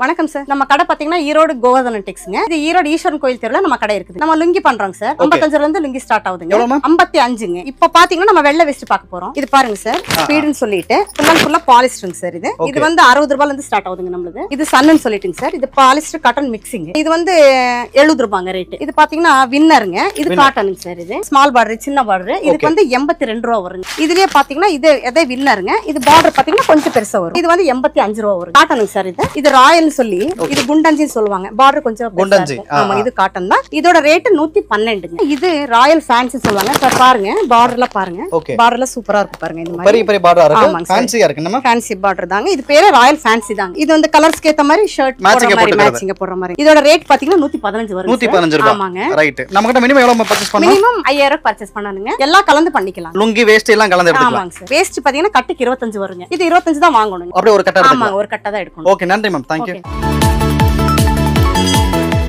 வணக்கம் சார். நம்ம கடை பாத்தீங்கன்னா ஈரோடு கோவர்தன டெக்ஸ்ங்க. இது ஈரோடு ஈஸ்வரன் கோயில் தெருல நம்ம கடை இருக்குது. நம்ம லுங்கி பண்றோம் சார். 55 இருந்து லுங்கி ஸ்டார்ட் ஆகுதுங்க. 55ங்க. இப்போ பாத்தீங்கன்னா நம்ம வெள்ளை வெஸ்ட் பார்க்க போறோம். இது பாருங்க சார். ஸ்பீடுன்னு சொல்லிட்டு ஃபுல்லா பாலிஸ்டருங்க சார். இது வந்து 60 ரூபாயில இருந்து ஸ்டார்ட் ஆகுதுங்க நம்மளுது. இது சன்னு சொல்லிட்டுங்க சார். இது பாலிஸ்டர் காட்டன் மிக்சிங். இது வந்து 70 ரூபாங்க ரேட். இது பாத்தீங்கன்னா வின்னருங்க. இது காட்டனுங்க சார். இது ஸ்மால் பார்டர் சின்ன பார்டர். இதுக்கு வந்து 82 ரூபா வருங்க. இதுலயே பாத்தீங்கன்னா இது எதை வின்னருங்க. இது பார்டர் பாத்தீங்கன்னா கொஞ்சம் பெருசா வரும். இது வந்து 85 ரூபா வரும். காட்டனுங்க சார். இது ராயல் சொல்லி இது குண்டஞ்சின்னு சொல்லுவாங்க. பார்டர் கொஞ்சம் குண்டஞ்சி. ஆமா இது காட்டன் தான். இதோட ரேட் 112ங்க. இது ராயல் ஃபேன்சி சொல்லுவாங்க. சார் பாருங்க பார்டர்ல பாருங்க. பார்டர்ல சூப்பரா இருக்கு பாருங்க. இந்த மாதிரி பெரிய பெரிய பார்டர் இருக்கு. ஃபேன்சியா இருக்கு. நம்ம ஃபேன்சி பார்டர் தாங்க. இது பேரே ராயல் ஃபேன்சி தாங்க. இது வந்து கலர்ஸ்க்கு ஏத்த மாதிரி ஷர்ட் போடுற மாதிரி மேட்சிங் போடுற மாதிரி. இதோட ரேட் பாத்தீங்கன்னா 115 வரும். 115 ரூபாய். ஆமாங்க. ரைட். நம்ம கிட்ட மினிமம் எவ்வளவு பர்சேஸ் பண்ணனும்? மினிமம் 5000 பர்சேஸ் பண்ணனுங்க. எல்லாம் கலந்து பண்ணிக்கலாம். லுங்கி வேஸ்ட் எல்லாம் கலந்து எடுத்துக்கலாம். ஆமாங்க சார். வேஸ்ட் பாத்தீங்கன்னா கட்டுக்கு 25 வருங்க. இது 25 தான் வாங்கணும். அப்படியே ஒரு கட்டா எடுத்துக்கலாம். ஆமா ஒரு கட்டா தான் எடுக்கணும். ஓகே நன்றி மேம். Thank you.